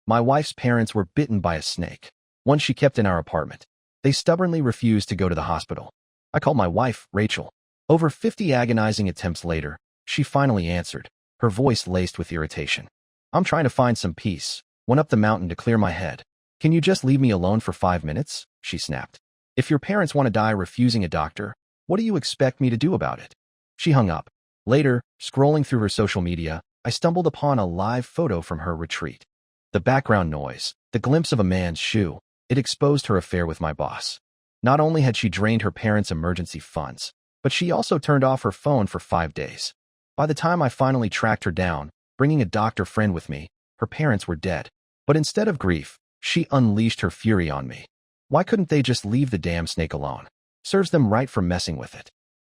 My wife's parents were bitten by a snake, one she kept in our apartment. They stubbornly refused to go to the hospital. I called my wife, Rachel. Over 50 agonizing attempts later, she finally answered, her voice laced with irritation. I'm trying to find some peace. Went up the mountain to clear my head. Can you just leave me alone for 5 minutes? She snapped. If your parents want to die refusing a doctor, what do you expect me to do about it? She hung up. Later, scrolling through her social media, I stumbled upon a live photo from her retreat. The background noise, the glimpse of a man's shoe, it exposed her affair with my boss. Not only had she drained her parents' emergency funds, but she also turned off her phone for 5 days. By the time I finally tracked her down, bringing a doctor friend with me, her parents were dead. But instead of grief, she unleashed her fury on me. Why couldn't they just leave the damn snake alone? Serves them right for messing with it.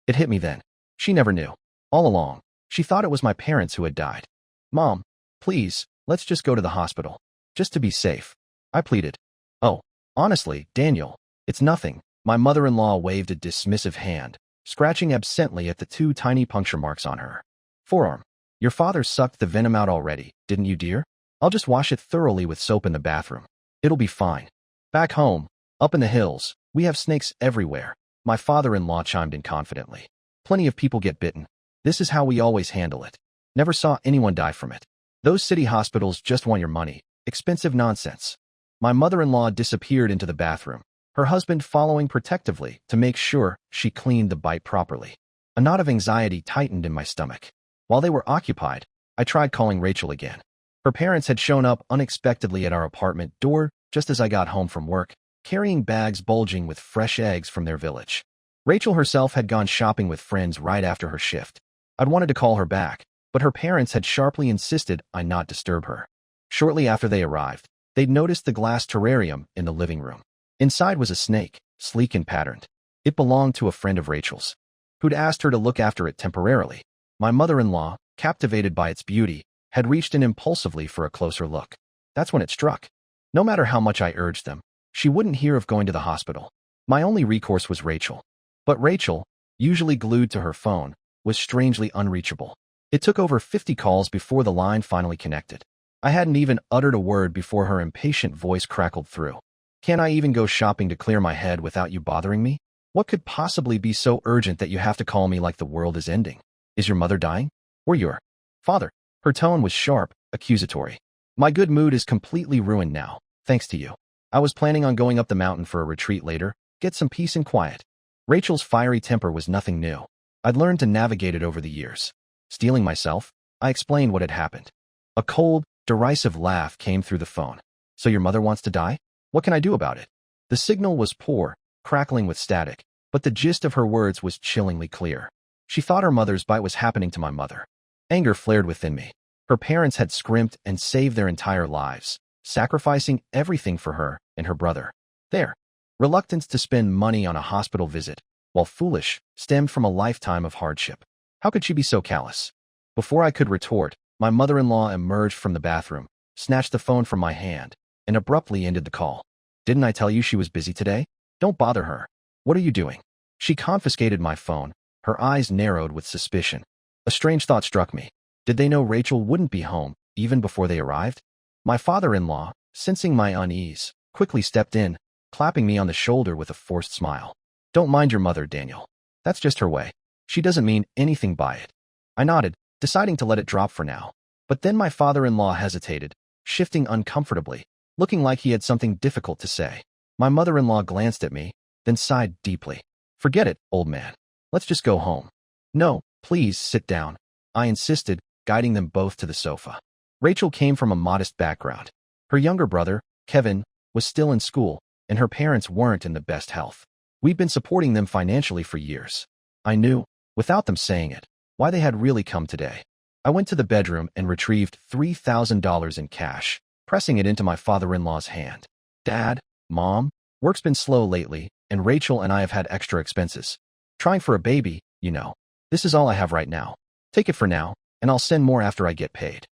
It hit me then. She never knew. All along, she thought it was my parents who had died. Mom, please, let's just go to the hospital. Just to be safe. I pleaded. Oh, honestly, Daniel, it's nothing. My mother-in-law waved a dismissive hand, scratching absently at the 2 tiny puncture marks on her forearm. Your father sucked the venom out already, didn't you, dear? I'll just wash it thoroughly with soap in the bathroom. It'll be fine. Back home, up in the hills, we have snakes everywhere. My father-in-law chimed in confidently. Plenty of people get bitten. This is how we always handle it. Never saw anyone die from it. Those city hospitals just want your money. Expensive nonsense. My mother-in-law disappeared into the bathroom, her husband following protectively to make sure she cleaned the bite properly. A knot of anxiety tightened in my stomach. While they were occupied, I tried calling Rachel again. Her parents had shown up unexpectedly at our apartment door just as I got home from work, carrying bags bulging with fresh eggs from their village. Rachel herself had gone shopping with friends right after her shift. I'd wanted to call her back, but her parents had sharply insisted I not disturb her. Shortly after they arrived, they'd noticed the glass terrarium in the living room. Inside was a snake, sleek and patterned. It belonged to a friend of Rachel's, who'd asked her to look after it temporarily. My mother-in-law, captivated by its beauty, had reached in impulsively for a closer look. That's when it struck. No matter how much I urged them, she wouldn't hear of going to the hospital. My only recourse was Rachel. But Rachel, usually glued to her phone, was strangely unreachable. It took over 50 calls before the line finally connected. I hadn't even uttered a word before her impatient voice crackled through. Can't I even go shopping to clear my head without you bothering me? What could possibly be so urgent that you have to call me like the world is ending? Is your mother dying? Or your father? Her tone was sharp, accusatory. My good mood is completely ruined now, thanks to you. I was planning on going up the mountain for a retreat later, get some peace and quiet. Rachel's fiery temper was nothing new. I'd learned to navigate it over the years. Steeling myself, I explained what had happened. A cold, derisive laugh came through the phone. So your mother wants to die? What can I do about it? The signal was poor, crackling with static, but the gist of her words was chillingly clear. She thought her mother's bite was happening to my mother. Anger flared within me. Her parents had scrimped and saved their entire lives, sacrificing everything for her and her brother. Their reluctance to spend money on a hospital visit, while foolish, stemmed from a lifetime of hardship. How could she be so callous? Before I could retort, my mother-in-law emerged from the bathroom, snatched the phone from my hand, and abruptly ended the call. Didn't I tell you she was busy today? Don't bother her. What are you doing? She confiscated my phone, her eyes narrowed with suspicion. A strange thought struck me. Did they know Rachel wouldn't be home, even before they arrived? My father-in-law, sensing my unease, quickly stepped in, clapping me on the shoulder with a forced smile. Don't mind your mother, Daniel. That's just her way. She doesn't mean anything by it. I nodded, deciding to let it drop for now. But then my father-in-law hesitated, shifting uncomfortably, looking like he had something difficult to say. My mother-in-law glanced at me, then sighed deeply. Forget it, old man. Let's just go home. No, please sit down, I insisted, guiding them both to the sofa. Rachel came from a modest background. Her younger brother, Kevin, was still in school, and her parents weren't in the best health. We'd been supporting them financially for years. I knew, without them saying it, why they had really come today. I went to the bedroom and retrieved $3,000 in cash, pressing it into my father-in-law's hand. Dad, Mom, work's been slow lately, and Rachel and I have had extra expenses. Trying for a baby, you know. This is all I have right now. Take it for now, and I'll send more after I get paid.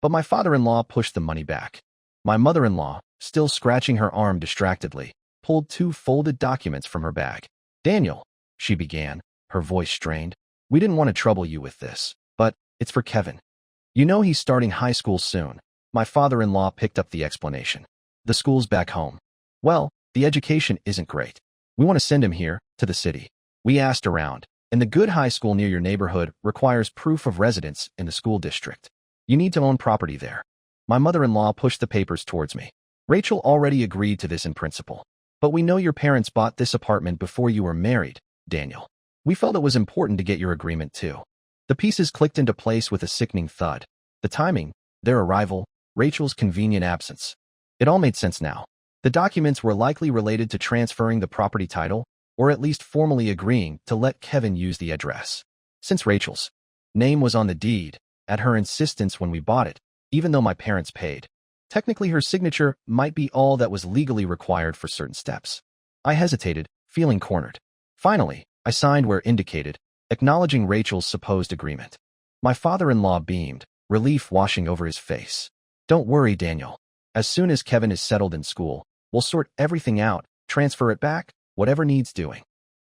But my father-in-law pushed the money back. My mother-in-law, still scratching her arm distractedly, pulled 2 folded documents from her bag. Daniel, she began, her voice strained. We didn't want to trouble you with this, but it's for Kevin. You know he's starting high school soon, My father-in-law picked up the explanation. The school's back home. Well, the education isn't great. We want to send him here, to the city. We asked around, and the good high school near your neighborhood requires proof of residence in the school district. You need to own property there. My mother-in-law pushed the papers towards me. Rachel already agreed to this in principle. But we know your parents bought this apartment before you were married, Daniel. We felt it was important to get your agreement too. The pieces clicked into place with a sickening thud. The timing, their arrival, Rachel's convenient absence. It all made sense now. The documents were likely related to transferring the property title, or at least formally agreeing to let Kevin use the address. Since Rachel's name was on the deed, at her insistence when we bought it, even though my parents paid, technically her signature might be all that was legally required for certain steps. I hesitated, feeling cornered. Finally, I signed where indicated, acknowledging Rachel's supposed agreement. My father-in-law beamed, relief washing over his face. Don't worry, Daniel. As soon as Kevin is settled in school, we'll sort everything out, transfer it back, whatever needs doing.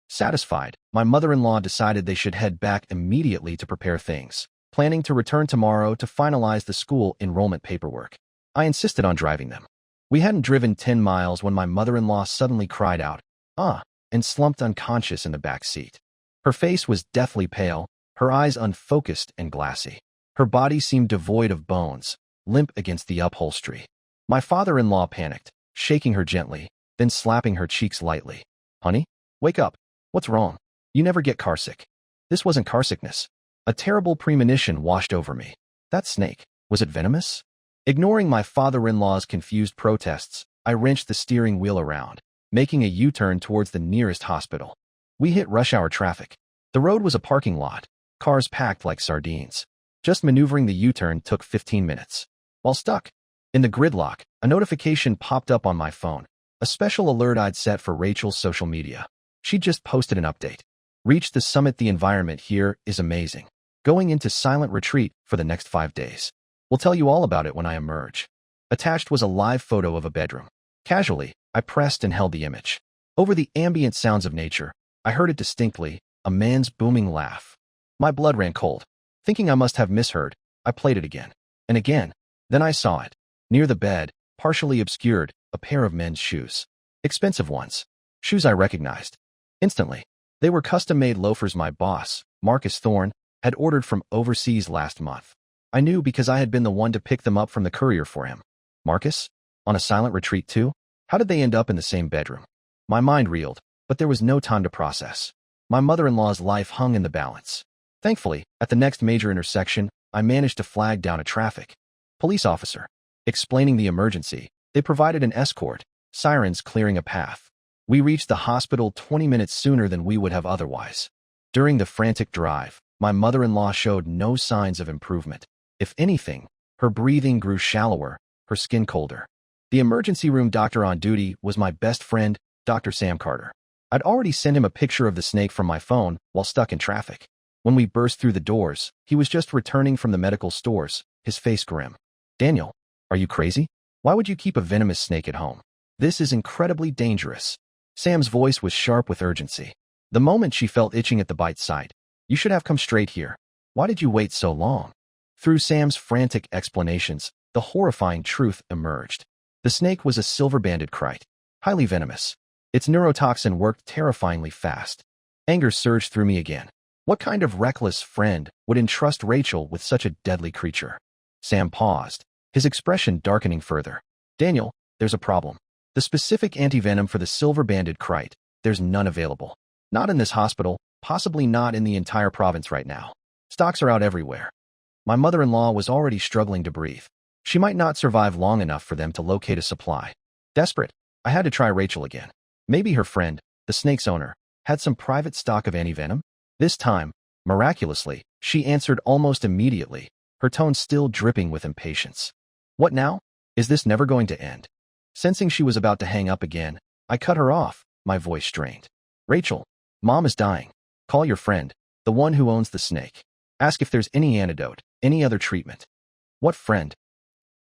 Satisfied, my mother-in-law decided they should head back immediately to prepare things, planning to return tomorrow to finalize the school enrollment paperwork. I insisted on driving them. We hadn't driven 10 miles when my mother-in-law suddenly cried out, "Ah," and slumped unconscious in the back seat. Her face was deathly pale, her eyes unfocused and glassy. Her body seemed devoid of bones, limp against the upholstery. My father-in-law panicked, shaking her gently, then slapping her cheeks lightly. "Honey, wake up. What's wrong? You never get carsick." This wasn't carsickness. A terrible premonition washed over me. That snake, was it venomous? Ignoring my father-in-law's confused protests, I wrenched the steering wheel around, making a U-turn towards the nearest hospital. We hit rush-hour traffic. The road was a parking lot, cars packed like sardines. Just maneuvering the U-turn took 15 minutes. While stuck in the gridlock, a notification popped up on my phone, a special alert I'd set for Rachel's social media. She just posted an update. Reached the summit. The environment here is amazing. Going into silent retreat for the next 5 days. We'll tell you all about it when I emerge. Attached was a live photo of a bedroom. Casually, I pressed and held the image. Over the ambient sounds of nature, I heard it distinctly, a man's booming laugh. My blood ran cold. Thinking I must have misheard, I played it again. And again. Then I saw it. Near the bed, partially obscured, a pair of men's shoes. Expensive ones. Shoes I recognized. Instantly. They were custom-made loafers my boss, Marcus Thorne, had ordered from overseas last month. I knew because I had been the one to pick them up from the courier for him. Marcus? On a silent retreat too? How did they end up in the same bedroom? My mind reeled, but there was no time to process. My mother-in-law's life hung in the balance. Thankfully, at the next major intersection, I managed to flag down a traffic police officer. Explaining the emergency, they provided an escort, sirens clearing a path. We reached the hospital 20 minutes sooner than we would have otherwise. During the frantic drive, my mother-in-law showed no signs of improvement. If anything, her breathing grew shallower, her skin colder. The emergency room doctor on duty was my best friend, Dr. Sam Carter. I'd already sent him a picture of the snake from my phone while stuck in traffic. When we burst through the doors, he was just returning from the medical stores, his face grim. "Daniel, are you crazy? Why would you keep a venomous snake at home? This is incredibly dangerous." Sam's voice was sharp with urgency. The moment she felt itching at the bite site. "You should have come straight here. Why did you wait so long?" Through Sam's frantic explanations, the horrifying truth emerged. The snake was a silver-banded kite, highly venomous. Its neurotoxin worked terrifyingly fast. Anger surged through me again. What kind of reckless friend would entrust Rachel with such a deadly creature? Sam paused, his expression darkening further. "Daniel, there's a problem. The specific antivenom for the silver-banded kite, there's none available. Not in this hospital, possibly not in the entire province right now. Stocks are out everywhere." My mother-in-law was already struggling to breathe. She might not survive long enough for them to locate a supply. Desperate, I had to try Rachel again. Maybe her friend, the snake's owner, had some private stock of antivenom? This time, miraculously, she answered almost immediately, her tone still dripping with impatience. "What now? Is this never going to end?" Sensing she was about to hang up again, I cut her off, my voice strained. "Rachel, Mom is dying. Call your friend, the one who owns the snake. Ask if there's any antidote, any other treatment." "What friend?"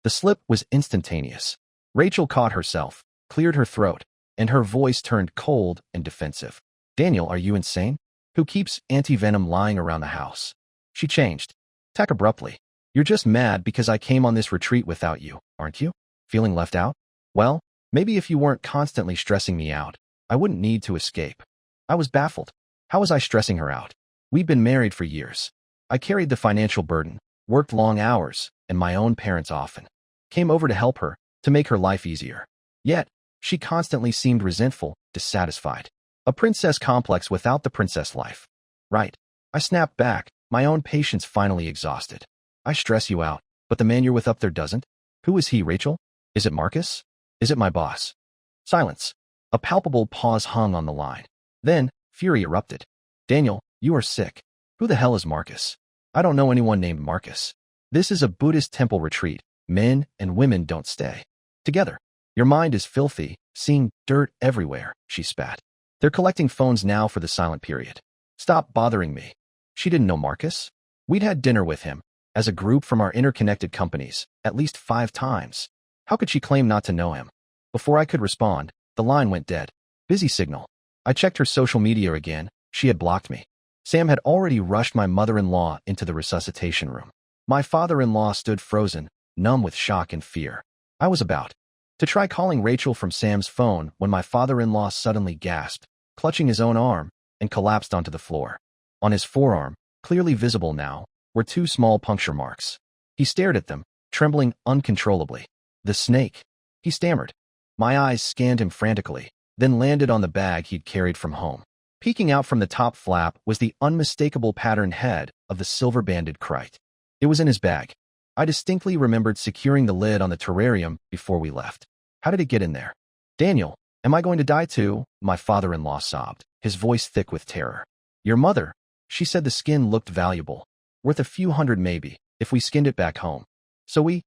The slip was instantaneous. Rachel caught herself, cleared her throat, and her voice turned cold and defensive. "Daniel, are you insane? Who keeps antivenom lying around the house?" She changed. Tack abruptly. You're just mad because I came on this retreat without you, aren't you? Feeling left out? Well, maybe if you weren't constantly stressing me out, I wouldn't need to escape. I was baffled. How was I stressing her out? We'd been married for years. I carried the financial burden, worked long hours, and my own parents often came over to help her, to make her life easier. Yet, she constantly seemed resentful, dissatisfied. A princess complex without the princess life. Right. I snapped back, my own patience finally exhausted. I stress you out, but the man you're with up there doesn't? Who is he, Rachel? Is it Marcus? Is it my boss? Silence. A palpable pause hung on the line. Then, fury erupted. Daniel, you are sick. Who the hell is Marcus? I don't know anyone named Marcus. This is a Buddhist temple retreat. Men and women don't stay together. Your mind is filthy, seeing dirt everywhere, she spat. They're collecting phones now for the silent period. Stop bothering me. She didn't know Marcus? We'd had dinner with him, as a group from our interconnected companies, at least 5 times. How could she claim not to know him? Before I could respond, the line went dead. Busy signal. I checked her social media again. She had blocked me. Sam had already rushed my mother-in-law into the resuscitation room. My father-in-law stood frozen, numb with shock and fear. I was about to try calling Rachel from Sam's phone when my father-in-law suddenly gasped, clutching his own arm, and collapsed onto the floor. On his forearm, clearly visible now, were 2 small puncture marks. He stared at them, trembling uncontrollably. The snake, he stammered. My eyes scanned him frantically, then landed on the bag he'd carried from home. Peeking out from the top flap was the unmistakable patterned head of the silver-banded kite. It was in his bag. I distinctly remembered securing the lid on the terrarium before we left. How did it get in there? Daniel, am I going to die too? My father-in-law sobbed, his voice thick with terror. Your mother, she said the skin looked valuable. Worth a few hundred maybe, if we skinned it back home. So we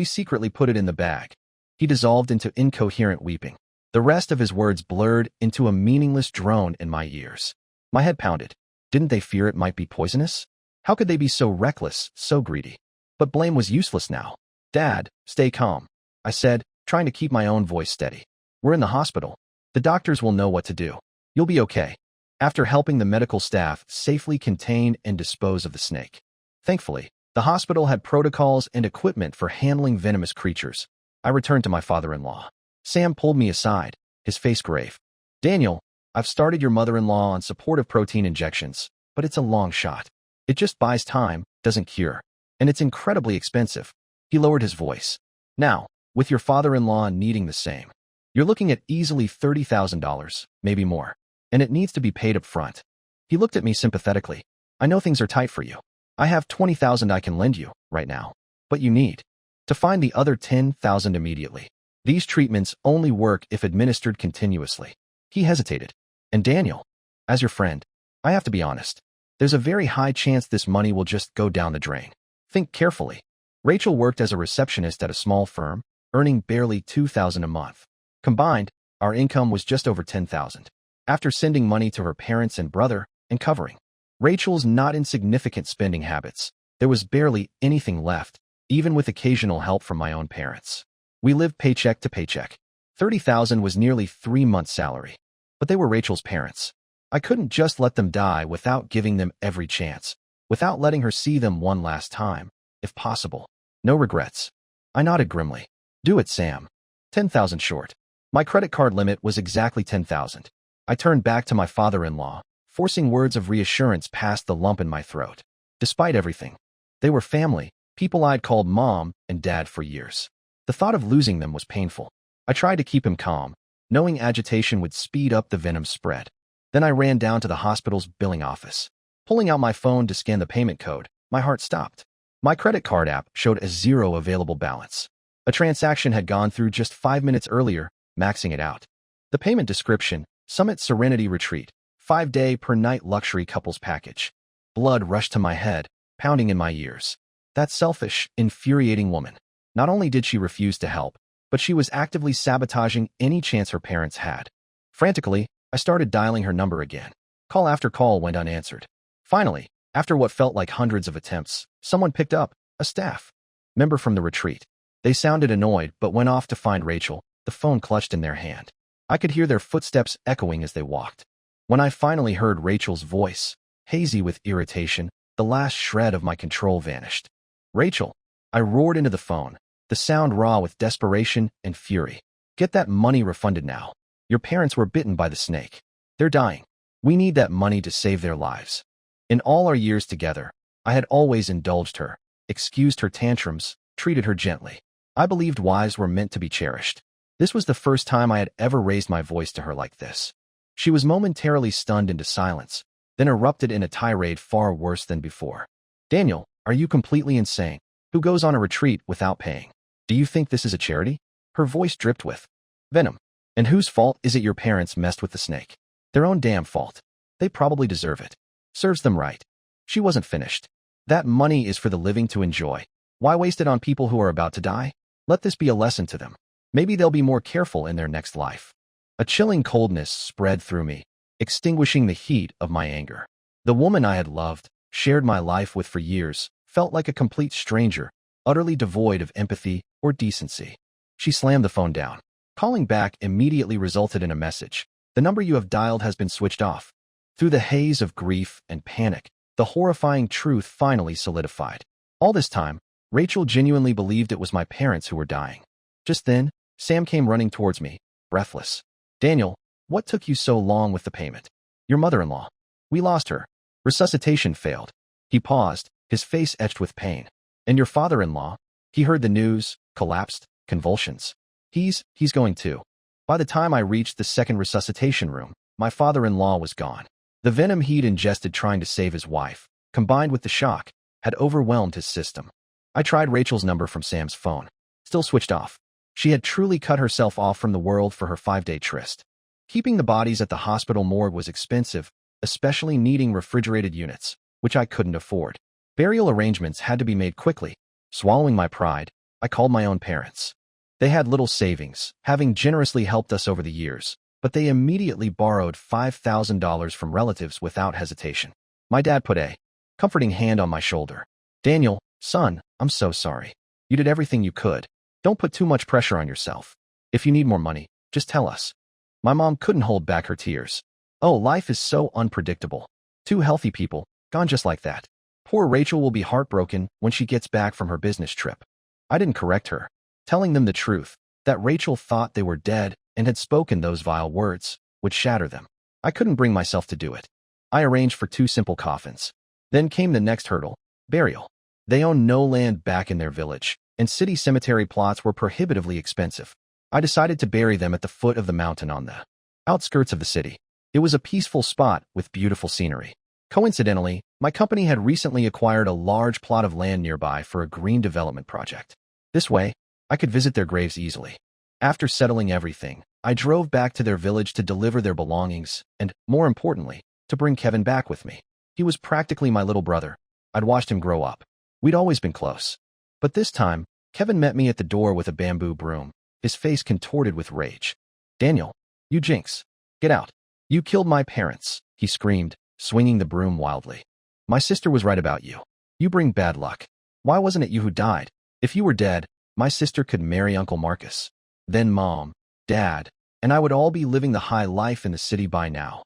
secretly put it in the bag. He dissolved into incoherent weeping. The rest of his words blurred into a meaningless drone in my ears. My head pounded. Didn't they fear it might be poisonous? How could they be so reckless, so greedy? But blame was useless now. Dad, stay calm, I said, trying to keep my own voice steady. We're in the hospital. The doctors will know what to do. You'll be okay. After helping the medical staff safely contain and dispose of the snake. Thankfully, the hospital had protocols and equipment for handling venomous creatures. I returned to my father-in-law. Sam pulled me aside, his face grave. Daniel, I've started your mother-in-law on supportive protein injections, but it's a long shot. It just buys time, doesn't cure. And it's incredibly expensive. He lowered his voice. Now, with your father-in-law needing the same, you're looking at easily $30,000, maybe more. And it needs to be paid up front. He looked at me sympathetically. I know things are tight for you. I have $20,000 I can lend you, right now. But you need to find the other $10,000 immediately. These treatments only work if administered continuously. He hesitated. And Daniel, as your friend, I have to be honest. There's a very high chance this money will just go down the drain. Think carefully. Rachel worked as a receptionist at a small firm, earning barely $2,000 a month. Combined, our income was just over $10,000. After sending money to her parents and brother, and covering Rachel's not insignificant spending habits, there was barely anything left, even with occasional help from my own parents. We lived paycheck to paycheck. $30,000 was nearly 3 months' salary. But they were Rachel's parents. I couldn't just let them die without giving them every chance, without letting her see them one last time, if possible. No regrets. I nodded grimly. Do it, Sam. 10,000 short. My credit card limit was exactly 10,000. I turned back to my father-in-law, forcing words of reassurance past the lump in my throat. Despite everything, they were family, people I'd called mom and dad for years. The thought of losing them was painful. I tried to keep him calm, knowing agitation would speed up the venom spread. Then I ran down to the hospital's billing office. Pulling out my phone to scan the payment code, my heart stopped. My credit card app showed a 0 available balance. A transaction had gone through just 5 minutes earlier, maxing it out. The payment description, Summit Serenity Retreat, 5-day per night luxury couples package. Blood rushed to my head, pounding in my ears. That selfish, infuriating woman. Not only did she refuse to help, but she was actively sabotaging any chance her parents had. Frantically, I started dialing her number again. Call after call went unanswered. Finally, after what felt like hundreds of attempts, someone picked up, a staff member from the retreat. They sounded annoyed but went off to find Rachel, the phone clutched in their hand. I could hear their footsteps echoing as they walked. When I finally heard Rachel's voice, hazy with irritation, the last shred of my control vanished. Rachel. I roared into the phone, the sound raw with desperation and fury. Get that money refunded now. Your parents were bitten by the snake. They're dying. We need that money to save their lives. In all our years together, I had always indulged her, excused her tantrums, treated her gently. I believed wives were meant to be cherished. This was the first time I had ever raised my voice to her like this. She was momentarily stunned into silence, then erupted in a tirade far worse than before. Daniel, are you completely insane? Who goes on a retreat without paying? Do you think this is a charity? Her voice dripped with venom. And whose fault is it your parents messed with the snake? Their own damn fault. They probably deserve it. Serves them right. She wasn't finished. That money is for the living to enjoy. Why waste it on people who are about to die? Let this be a lesson to them. Maybe they'll be more careful in their next life. A chilling coldness spread through me, extinguishing the heat of my anger. The woman I had loved, shared my life with for years, felt like a complete stranger, utterly devoid of empathy or decency. She slammed the phone down. Calling back immediately resulted in a message. The number you have dialed has been switched off. Through the haze of grief and panic, the horrifying truth finally solidified. All this time, Rachel genuinely believed it was my parents who were dying. Just then, Sam came running towards me, breathless. Daniel, what took you so long with the payment? Your mother-in-law. We lost her. Resuscitation failed. He paused, his face etched with pain. And your father-in-law? He heard the news, collapsed, convulsions. He's going too. By the time I reached the second resuscitation room, my father-in-law was gone. The venom he'd ingested trying to save his wife, combined with the shock, had overwhelmed his system. I tried Rachel's number from Sam's phone. Still switched off. She had truly cut herself off from the world for her 5-day tryst. Keeping the bodies at the hospital morgue was expensive, especially needing refrigerated units, which I couldn't afford. Burial arrangements had to be made quickly. Swallowing my pride, I called my own parents. They had little savings, having generously helped us over the years, but they immediately borrowed $5,000 from relatives without hesitation. My dad put a comforting hand on my shoulder. Daniel, son, I'm so sorry. You did everything you could. Don't put too much pressure on yourself. If you need more money, just tell us. My mom couldn't hold back her tears. Oh, life is so unpredictable. Two healthy people, gone just like that. Poor Rachel will be heartbroken when she gets back from her business trip. I didn't correct her, telling them the truth, that Rachel thought they were dead and had spoken those vile words, would shatter them. I couldn't bring myself to do it. I arranged for 2 simple coffins. Then came the next hurdle, burial. They owned no land back in their village, and city cemetery plots were prohibitively expensive. I decided to bury them at the foot of the mountain on the outskirts of the city. It was a peaceful spot with beautiful scenery. Coincidentally, my company had recently acquired a large plot of land nearby for a green development project. This way, I could visit their graves easily. After settling everything, I drove back to their village to deliver their belongings and, more importantly, to bring Kevin back with me. He was practically my little brother. I'd watched him grow up. We'd always been close. But this time, Kevin met me at the door with a bamboo broom, his face contorted with rage. Daniel, you jinx. Get out. You killed my parents, he screamed, swinging the broom wildly. My sister was right about you. You bring bad luck. Why wasn't it you who died? If you were dead, my sister could marry Uncle Marcus. Then Mom, Dad, and I would all be living the high life in the city by now.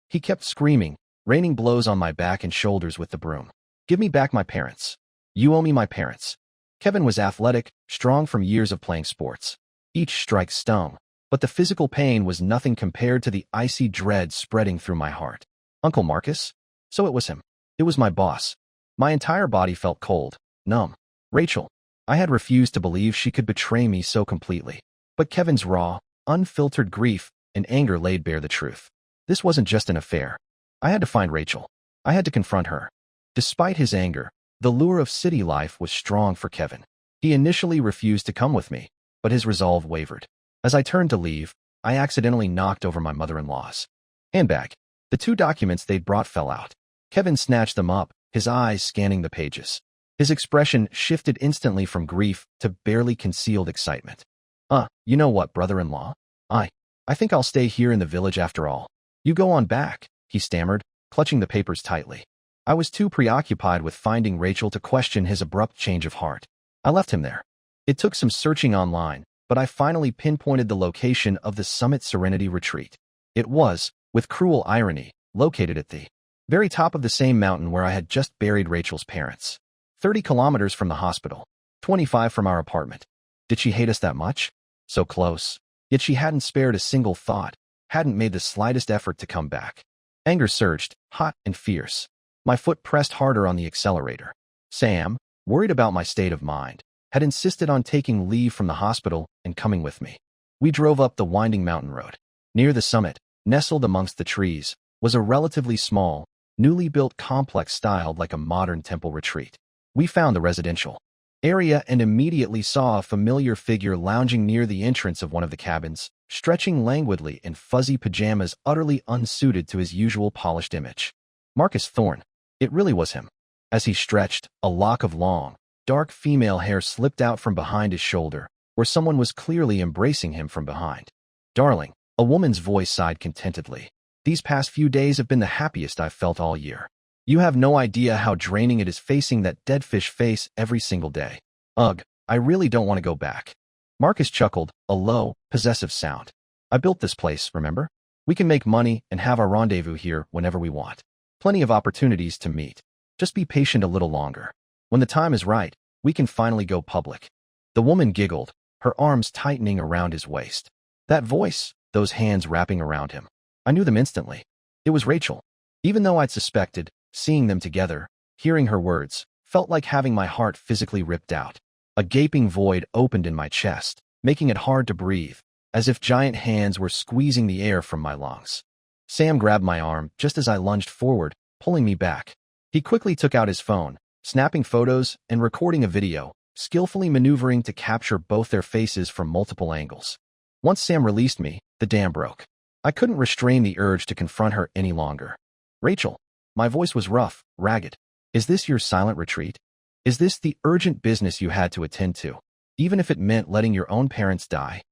He kept screaming, raining blows on my back and shoulders with the broom. Give me back my parents. You owe me my parents. Kevin was athletic, strong from years of playing sports. Each strike stung, but the physical pain was nothing compared to the icy dread spreading through my heart. Uncle Marcus? So it was him. It was my boss. My entire body felt cold, numb. Rachel. I had refused to believe she could betray me so completely. But Kevin's raw, unfiltered grief and anger laid bare the truth. This wasn't just an affair. I had to find Rachel. I had to confront her. Despite his anger, the lure of city life was strong for Kevin. He initially refused to come with me, but his resolve wavered. As I turned to leave, I accidentally knocked over my mother-in-law's handbag. The 2 documents they'd brought fell out. Kevin snatched them up, his eyes scanning the pages. His expression shifted instantly from grief to barely concealed excitement. You know what, brother-in-law? I think I'll stay here in the village after all. You go on back, he stammered, clutching the papers tightly. I was too preoccupied with finding Rachel to question his abrupt change of heart. I left him there. It took some searching online, but I finally pinpointed the location of the Summit Serenity Retreat. It was, with cruel irony, located at the very top of the same mountain where I had just buried Rachel's parents. 30 kilometers from the hospital, 25 from our apartment. Did she hate us that much? So close. Yet she hadn't spared a single thought, hadn't made the slightest effort to come back. Anger surged, hot and fierce. My foot pressed harder on the accelerator. Sam, worried about my state of mind, had insisted on taking leave from the hospital and coming with me. We drove up the winding mountain road. Near the summit, nestled amongst the trees, was a relatively small, newly built complex styled like a modern temple retreat. We found the residential area and immediately saw a familiar figure lounging near the entrance of one of the cabins, stretching languidly in fuzzy pajamas utterly unsuited to his usual polished image. Marcus Thorne. It really was him. As he stretched, a lock of long, dark female hair slipped out from behind his shoulder, where someone was clearly embracing him from behind. Darling, a woman's voice sighed contentedly. These past few days have been the happiest I've felt all year. You have no idea how draining it is facing that dead fish face every single day. Ugh, I really don't want to go back. Marcus chuckled, a low, possessive sound. I built this place, remember? We can make money and have our rendezvous here whenever we want. Plenty of opportunities to meet. Just be patient a little longer. When the time is right, we can finally go public. The woman giggled, her arms tightening around his waist. That voice, those hands wrapping around him. I knew them instantly. It was Rachel. Even though I'd suspected, seeing them together, hearing her words, felt like having my heart physically ripped out. A gaping void opened in my chest, making it hard to breathe, as if giant hands were squeezing the air from my lungs. Sam grabbed my arm just as I lunged forward, pulling me back. He quickly took out his phone, snapping photos and recording a video, skillfully maneuvering to capture both their faces from multiple angles. Once Sam released me, the dam broke. I couldn't restrain the urge to confront her any longer. Rachel. My voice was rough, ragged. Is this your silent retreat? Is this the urgent business you had to attend to, even if it meant letting your own parents die?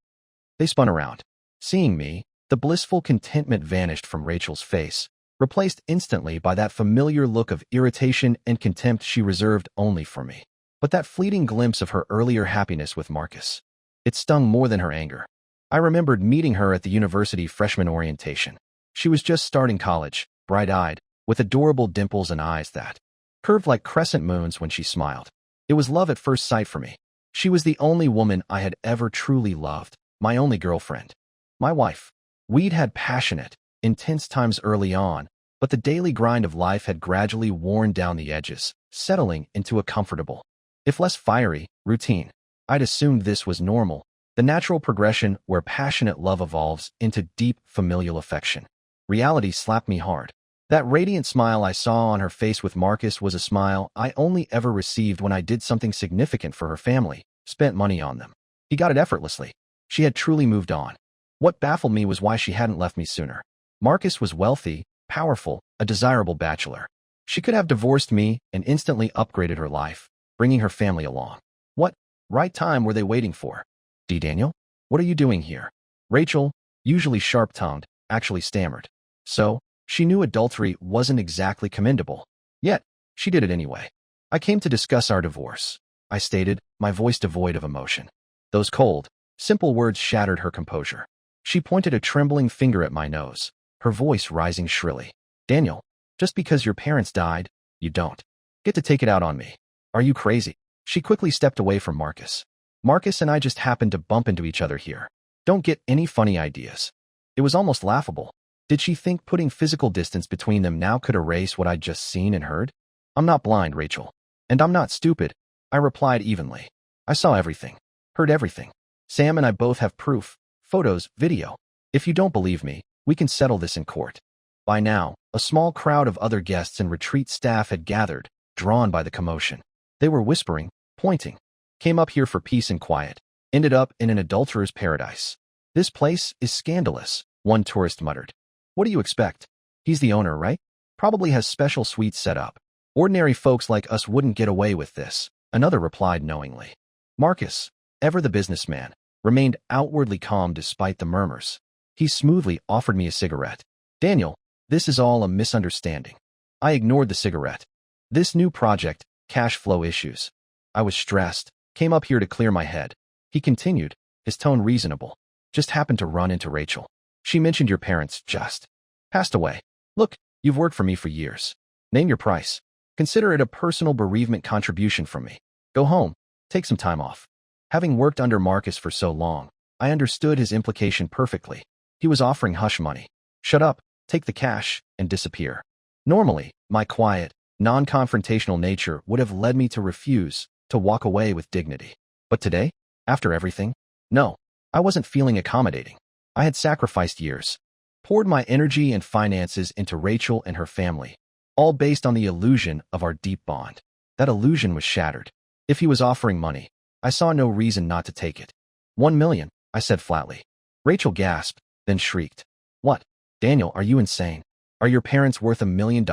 They spun around. Seeing me, the blissful contentment vanished from Rachel's face, replaced instantly by that familiar look of irritation and contempt she reserved only for me. But that fleeting glimpse of her earlier happiness with Marcus. It stung more than her anger. I remembered meeting her at the university freshman orientation. She was just starting college, bright-eyed, with adorable dimples and eyes that curved like crescent moons when she smiled. It was love at first sight for me. She was the only woman I had ever truly loved, my only girlfriend. My wife. We'd had passionate, intense times early on, but the daily grind of life had gradually worn down the edges, settling into a comfortable, if less fiery, routine. I'd assumed this was normal, the natural progression where passionate love evolves into deep familial affection. Reality slapped me hard. That radiant smile I saw on her face with Marcus was a smile I only ever received when I did something significant for her family, spent money on them. He got it effortlessly. She had truly moved on. What baffled me was why she hadn't left me sooner. Marcus was wealthy, powerful, a desirable bachelor. She could have divorced me and instantly upgraded her life, bringing her family along. What right time were they waiting for? Daniel? What are you doing here? Rachel, usually sharp-tongued, actually stammered. So, she knew adultery wasn't exactly commendable. Yet, she did it anyway. I came to discuss our divorce, I stated, my voice devoid of emotion. Those cold, simple words shattered her composure. She pointed a trembling finger at my nose, her voice rising shrilly. Daniel, just because your parents died, you don't get to take it out on me. Are you crazy? She quickly stepped away from Marcus. Marcus and I just happened to bump into each other here. Don't get any funny ideas. It was almost laughable. Did she think putting physical distance between them now could erase what I'd just seen and heard? I'm not blind, Rachel. And I'm not stupid, I replied evenly. I saw everything, heard everything. Sam and I both have proof, photos, video. If you don't believe me, we can settle this in court. By now, a small crowd of other guests and retreat staff had gathered, drawn by the commotion. They were whispering, pointing. Came up here for peace and quiet. Ended up in an adulterer's paradise. This place is scandalous, one tourist muttered. What do you expect? He's the owner, right? Probably has special suites set up. Ordinary folks like us wouldn't get away with this, another replied knowingly. Marcus, ever the businessman, remained outwardly calm despite the murmurs. He smoothly offered me a cigarette. Daniel, this is all a misunderstanding. I ignored the cigarette. This new project, cash flow issues. I was stressed, came up here to clear my head. He continued, his tone reasonable. Just happened to run into Rachel. She mentioned your parents just passed away. Look, you've worked for me for years. Name your price. Consider it a personal bereavement contribution from me. Go home. Take some time off. Having worked under Marcus for so long, I understood his implication perfectly. He was offering hush money. Shut up, take the cash, and disappear. Normally, my quiet, non-confrontational nature would have led me to refuse, to walk away with dignity. But today, after everything, no, I wasn't feeling accommodating. I had sacrificed years, poured my energy and finances into Rachel and her family, all based on the illusion of our deep bond. That illusion was shattered. If he was offering money, I saw no reason not to take it. 1 million, I said flatly. Rachel gasped, then shrieked. What? Daniel, are you insane? Are your parents worth $1 million?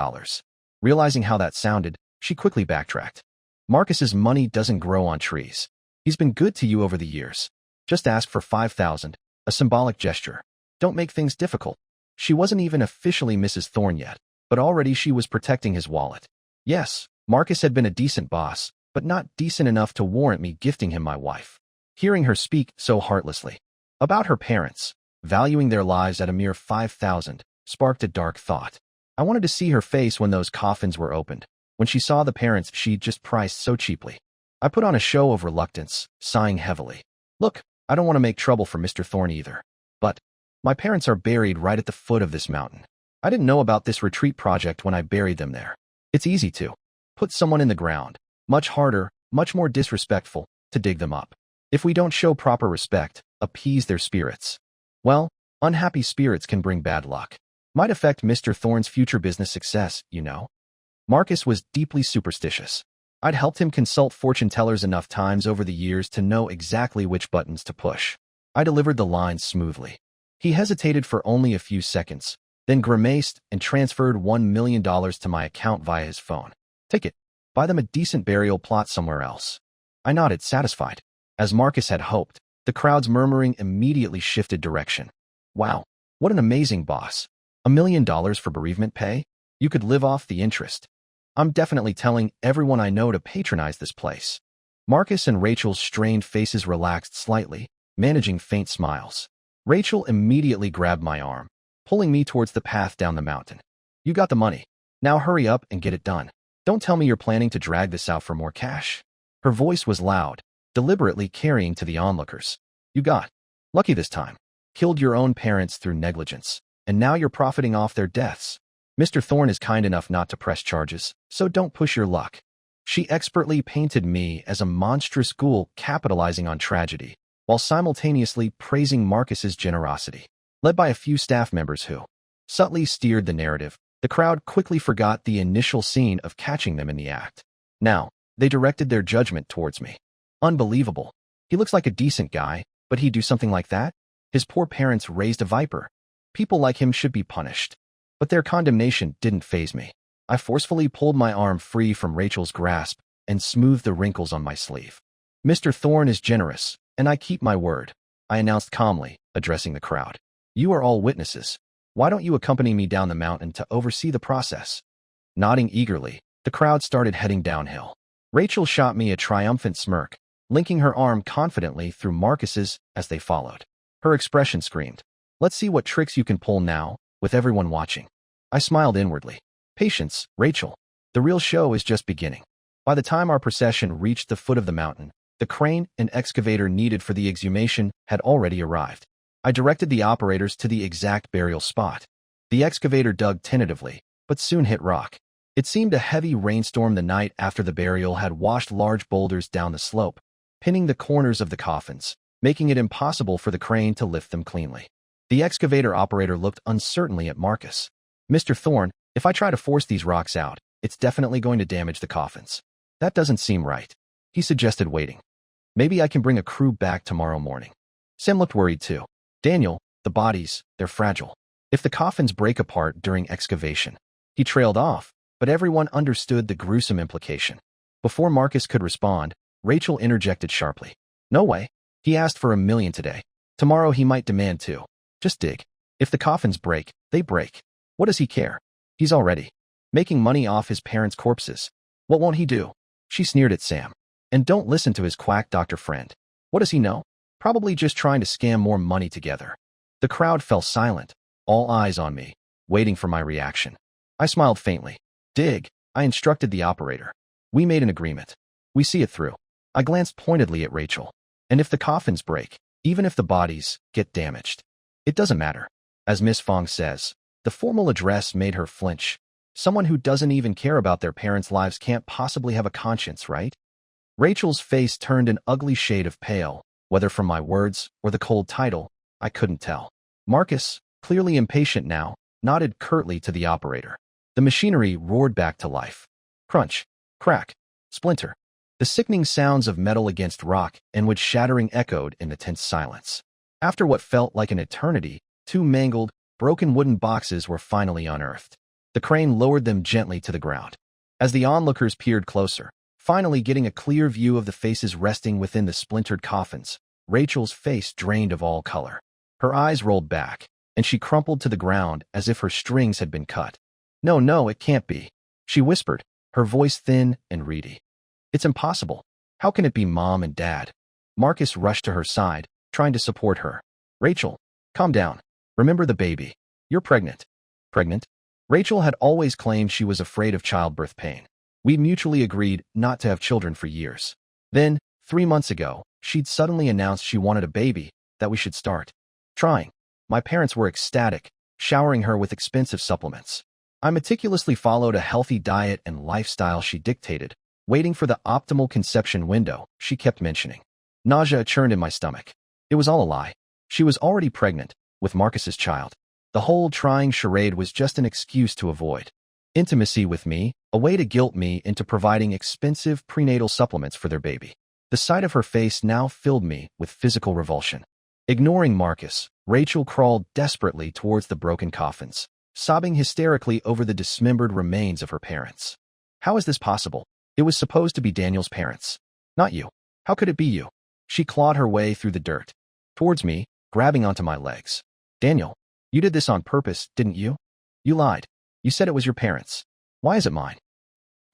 Realizing how that sounded, she quickly backtracked. Marcus's money doesn't grow on trees. He's been good to you over the years. Just ask for 5,000, a symbolic gesture. Don't make things difficult. She wasn't even officially Mrs. Thorne yet, but already she was protecting his wallet. Yes, Marcus had been a decent boss, but not decent enough to warrant me gifting him my wife. Hearing her speak so heartlessly about her parents, valuing their lives at a mere 5,000, sparked a dark thought. I wanted to see her face when those coffins were opened, when she saw the parents she'd just priced so cheaply. I put on a show of reluctance, sighing heavily. Look, I don't want to make trouble for Mr. Thorne either. But my parents are buried right at the foot of this mountain. I didn't know about this retreat project when I buried them there. It's easy to put someone in the ground. Much harder, much more disrespectful, to dig them up. If we don't show proper respect, appease their spirits, well, unhappy spirits can bring bad luck. Might affect Mr. Thorne's future business success, you know. Marcus was deeply superstitious. I'd helped him consult fortune tellers enough times over the years to know exactly which buttons to push. I delivered the lines smoothly. He hesitated for only a few seconds, then grimaced and transferred $1 million to my account via his phone. Take it. Buy them a decent burial plot somewhere else. I nodded, satisfied. As Marcus had hoped, the crowd's murmuring immediately shifted direction. Wow, what an amazing boss. $1 million for bereavement pay? You could live off the interest. I'm definitely telling everyone I know to patronize this place. Marcus and Rachel's strained faces relaxed slightly, managing faint smiles. Rachel immediately grabbed my arm, pulling me towards the path down the mountain. You got the money. Now hurry up and get it done. Don't tell me you're planning to drag this out for more cash. Her voice was loud, deliberately carrying to the onlookers. You got lucky this time. Killed your own parents through negligence, and now you're profiting off their deaths. Mr. Thorne is kind enough not to press charges, so don't push your luck. She expertly painted me as a monstrous ghoul capitalizing on tragedy, while simultaneously praising Marcus's generosity. Led by a few staff members who subtly steered the narrative, the crowd quickly forgot the initial scene of catching them in the act. Now, they directed their judgment towards me. Unbelievable. He looks like a decent guy, but he'd do something like that? His poor parents raised a viper. People like him should be punished. But their condemnation didn't faze me. I forcefully pulled my arm free from Rachel's grasp and smoothed the wrinkles on my sleeve. Mr. Thorne is generous, and I keep my word, I announced calmly, addressing the crowd. You are all witnesses. Why don't you accompany me down the mountain to oversee the process? Nodding eagerly, the crowd started heading downhill. Rachel shot me a triumphant smirk, linking her arm confidently through Marcus's as they followed. Her expression screamed, let's see what tricks you can pull now, with everyone watching. I smiled inwardly. Patience, Rachel. The real show is just beginning. By the time our procession reached the foot of the mountain, the crane and excavator needed for the exhumation had already arrived. I directed the operators to the exact burial spot. The excavator dug tentatively, but soon hit rock. It seemed a heavy rainstorm the night after the burial had washed large boulders down the slope, pinning the corners of the coffins, making it impossible for the crane to lift them cleanly. The excavator operator looked uncertainly at Marcus. Mr. Thorne, if I try to force these rocks out, it's definitely going to damage the coffins. That doesn't seem right. He suggested waiting. Maybe I can bring a crew back tomorrow morning. Sam looked worried too. Daniel, the bodies, they're fragile. If the coffins break apart during excavation. He trailed off, but everyone understood the gruesome implication. Before Marcus could respond, Rachel interjected sharply. No way. He asked for $1 million today. Tomorrow he might demand $2. Just dig. If the coffins break, they break. What does he care? He's already making money off his parents' corpses. What won't he do? She sneered at Sam. And don't listen to his quack doctor friend. What does he know? Probably just trying to scam more money together. The crowd fell silent, all eyes on me, waiting for my reaction. I smiled faintly. Dig. I instructed the operator. We made an agreement. We see it through. I glanced pointedly at Rachel. And if the coffins break, even if the bodies get damaged, it doesn't matter. As Miss Fong says, the formal address made her flinch. Someone who doesn't even care about their parents' lives can't possibly have a conscience, right? Rachel's face turned an ugly shade of pale, whether from my words or the cold title, I couldn't tell. Marcus, clearly impatient now, nodded curtly to the operator. The machinery roared back to life. Crunch, crack, splinter. The sickening sounds of metal against rock and wood shattering echoed in the tense silence. After what felt like an eternity, 2 mangled, broken wooden boxes were finally unearthed. The crane lowered them gently to the ground. As the onlookers peered closer, finally getting a clear view of the faces resting within the splintered coffins, Rachel's face drained of all color. Her eyes rolled back, and she crumpled to the ground as if her strings had been cut. No, no, it can't be, she whispered, her voice thin and reedy. It's impossible. How can it be Mom and Dad? Marcus rushed to her side, trying to support her. Rachel, calm down. Remember the baby. You're pregnant. Pregnant? Rachel had always claimed she was afraid of childbirth pain. We'd mutually agreed not to have children for years. Then, 3 months ago, she'd suddenly announced she wanted a baby, that we should start trying. My parents were ecstatic, showering her with expensive supplements. I meticulously followed a healthy diet and lifestyle she dictated, waiting for the optimal conception window she kept mentioning. Nausea churned in my stomach. It was all a lie. She was already pregnant, with Marcus's child. The whole trying charade was just an excuse to avoid intimacy with me, a way to guilt me into providing expensive prenatal supplements for their baby. The sight of her face now filled me with physical revulsion. Ignoring Marcus, Rachel crawled desperately towards the broken coffins, sobbing hysterically over the dismembered remains of her parents. How is this possible? It was supposed to be Daniel's parents. Not you. How could it be you? She clawed her way through the dirt, towards me, grabbing onto my legs. Daniel, you did this on purpose, didn't you? You lied. You said it was your parents. Why is it mine?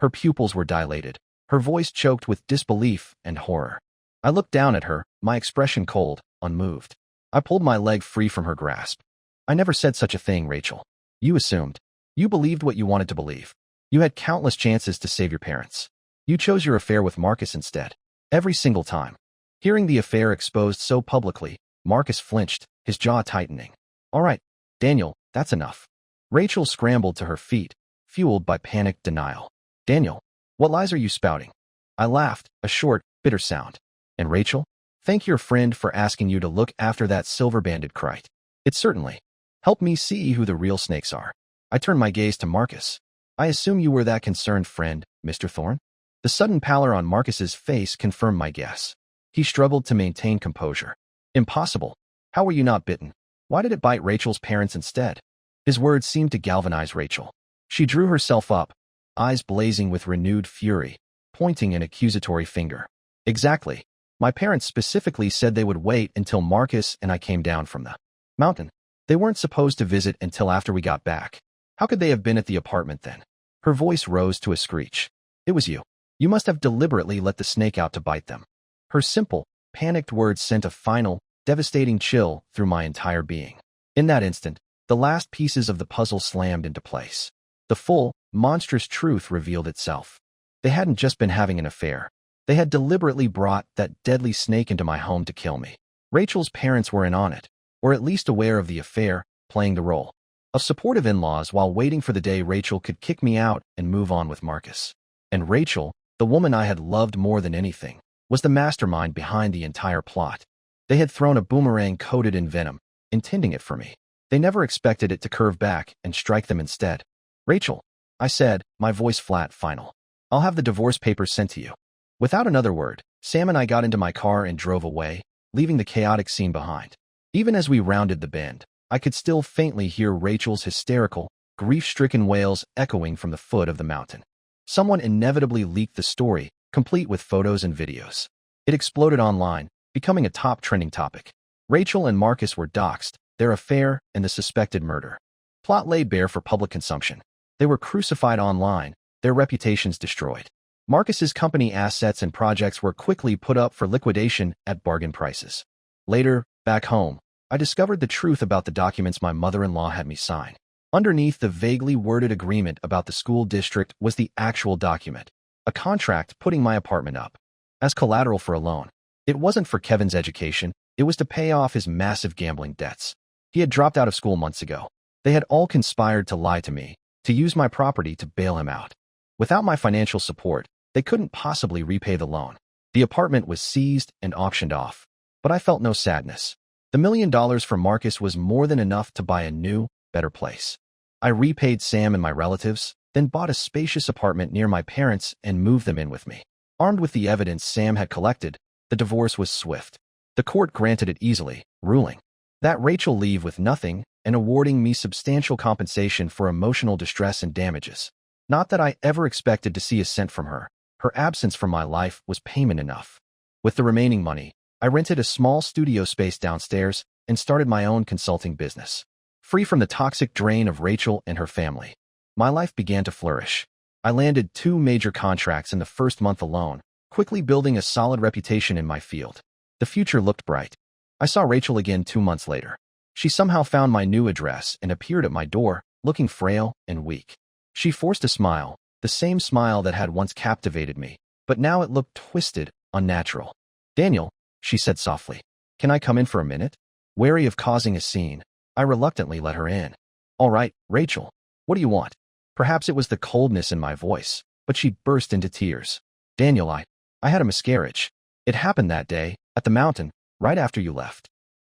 Her pupils were dilated, her voice choked with disbelief and horror. I looked down at her, my expression cold, unmoved. I pulled my leg free from her grasp. I never said such a thing, Rachel. You assumed. You believed what you wanted to believe. You had countless chances to save your parents. You chose your affair with Marcus instead. Every single time. Hearing the affair exposed so publicly, Marcus flinched, his jaw tightening. All right, Daniel, that's enough. Rachel scrambled to her feet, fueled by panicked denial. Daniel, what lies are you spouting? I laughed, a short, bitter sound. And Rachel? Thank your friend for asking you to look after that silver-banded crite. It certainly helped me see who the real snakes are. I turned my gaze to Marcus. I assume you were that concerned friend, Mr. Thorne? The sudden pallor on Marcus's face confirmed my guess. He struggled to maintain composure. Impossible. How were you not bitten? Why did it bite Rachel's parents instead? His words seemed to galvanize Rachel. She drew herself up, eyes blazing with renewed fury, pointing an accusatory finger. Exactly. My parents specifically said they would wait until Marcus and I came down from the mountain. They weren't supposed to visit until after we got back. How could they have been at the apartment then? Her voice rose to a screech. It was you. You must have deliberately let the snake out to bite them. Her simple, panicked words sent a final, devastating chill through my entire being. In that instant, the last pieces of the puzzle slammed into place. The full, monstrous truth revealed itself. They hadn't just been having an affair. They had deliberately brought that deadly snake into my home to kill me. Rachel's parents were in on it, or at least aware of the affair, playing the role of supportive in-laws while waiting for the day Rachel could kick me out and move on with Marcus. And Rachel, the woman I had loved more than anything, was the mastermind behind the entire plot. They had thrown a boomerang coated in venom, intending it for me. They never expected it to curve back and strike them instead. Rachel, I said, my voice flat, final. I'll have the divorce papers sent to you. Without another word, Sam and I got into my car and drove away, leaving the chaotic scene behind. Even as we rounded the bend, I could still faintly hear Rachel's hysterical, grief-stricken wails echoing from the foot of the mountain. Someone inevitably leaked the story, complete with photos and videos. It exploded online, becoming a top trending topic. Rachel and Marcus were doxxed, their affair and the suspected murder. Plot lay bare for public consumption. They were crucified online, their reputations destroyed. Marcus's company assets and projects were quickly put up for liquidation at bargain prices. Later, back home, I discovered the truth about the documents my mother-in-law had me sign. Underneath the vaguely worded agreement about the school district was the actual document, a contract putting my apartment up as collateral for a loan. It wasn't for Kevin's education, it was to pay off his massive gambling debts. He had dropped out of school months ago. They had all conspired to lie to me, to use my property to bail him out. Without my financial support, they couldn't possibly repay the loan. The apartment was seized and auctioned off. But I felt no sadness. The $1 million for Marcus was more than enough to buy a new, better place. I repaid Sam and my relatives, then bought a spacious apartment near my parents and moved them in with me. Armed with the evidence Sam had collected, the divorce was swift. The court granted it easily, ruling that Rachel leave with nothing and awarding me substantial compensation for emotional distress and damages. Not that I ever expected to see a cent from her. Her absence from my life was payment enough. With the remaining money, I rented a small studio space downstairs and started my own consulting business. Free from the toxic drain of Rachel and her family, my life began to flourish. I landed 2 major contracts in the first month alone, quickly building a solid reputation in my field. The future looked bright. I saw Rachel again 2 months later. She somehow found my new address and appeared at my door, looking frail and weak. She forced a smile, the same smile that had once captivated me, but now it looked twisted, unnatural. "Daniel," she said softly, "can I come in for a minute?" Wary of causing a scene, I reluctantly let her in. "All right, Rachel, what do you want?" Perhaps it was the coldness in my voice, but she burst into tears. "Daniel, I had a miscarriage. It happened that day, at the mountain, right after you left."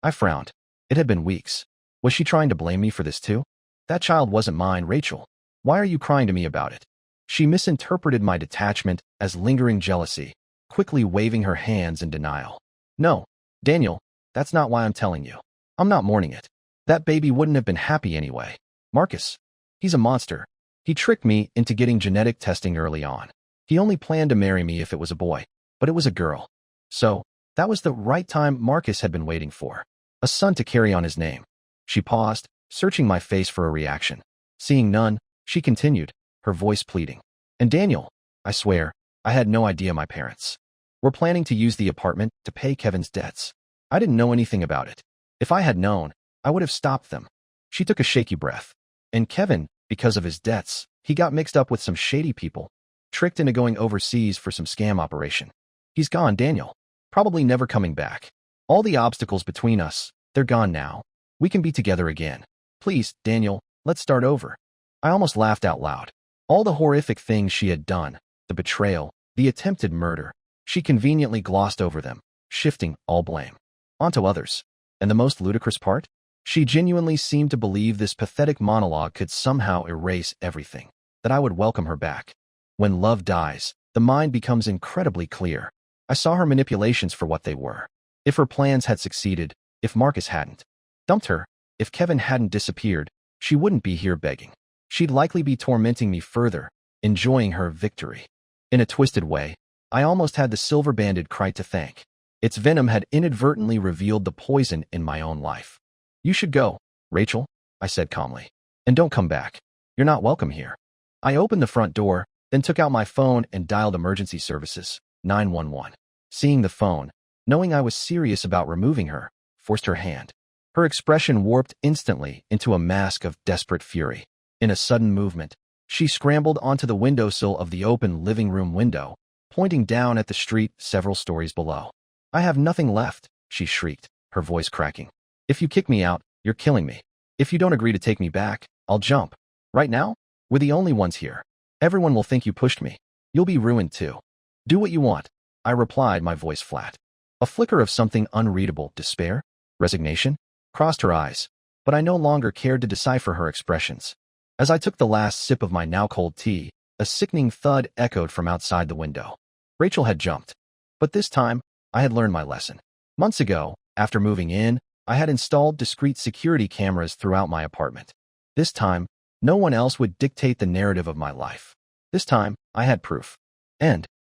I frowned. It had been weeks. Was she trying to blame me for this too? "That child wasn't mine, Rachel. Why are you crying to me about it?" She misinterpreted my detachment as lingering jealousy, quickly waving her hands in denial. "No, Daniel, that's not why I'm telling you. I'm not mourning it. That baby wouldn't have been happy anyway. Marcus, he's a monster. He tricked me into getting genetic testing early on. He only planned to marry me if it was a boy, but it was a girl. So, that was the right time Marcus had been waiting for. A son to carry on his name." She paused, searching my face for a reaction. Seeing none, she continued, her voice pleading. "And Daniel, I swear, I had no idea my parents were planning to use the apartment to pay Kevin's debts. I didn't know anything about it. If I had known, I would have stopped them." She took a shaky breath. "And Kevin, because of his debts, he got mixed up with some shady people, tricked into going overseas for some scam operation. He's gone, Daniel. Probably never coming back. All the obstacles between us, they're gone now. We can be together again. Please, Daniel, let's start over." I almost laughed out loud. All the horrific things she had done, the betrayal, the attempted murder, she conveniently glossed over them, shifting all blame onto others. And the most ludicrous part? She genuinely seemed to believe this pathetic monologue could somehow erase everything, that I would welcome her back. When love dies, the mind becomes incredibly clear. I saw her manipulations for what they were. If her plans had succeeded, if Marcus hadn't dumped her, if Kevin hadn't disappeared, she wouldn't be here begging. She'd likely be tormenting me further, enjoying her victory. In a twisted way, I almost had the silver-banded kite to thank. Its venom had inadvertently revealed the poison in my own life. "You should go, Rachel," I said calmly. "And don't come back. You're not welcome here." I opened the front door, then took out my phone and dialed emergency services, 911. Seeing the phone, knowing I was serious about removing her, forced her hand. Her expression warped instantly into a mask of desperate fury. In a sudden movement, she scrambled onto the windowsill of the open living room window, pointing down at the street several stories below. "I have nothing left," she shrieked, her voice cracking. "If you kick me out, you're killing me. If you don't agree to take me back, I'll jump. Right now, we're the only ones here. Everyone will think you pushed me. You'll be ruined too. Do what you want," I replied, my voice flat. A flicker of something unreadable, despair, resignation, crossed her eyes, but I no longer cared to decipher her expressions. As I took the last sip of my now-cold tea, a sickening thud echoed from outside the window. Rachel had jumped. But this time, I had learned my lesson. Months ago, after moving in, I had installed discreet security cameras throughout my apartment. This time, no one else would dictate the narrative of my life. This time, I had proof. And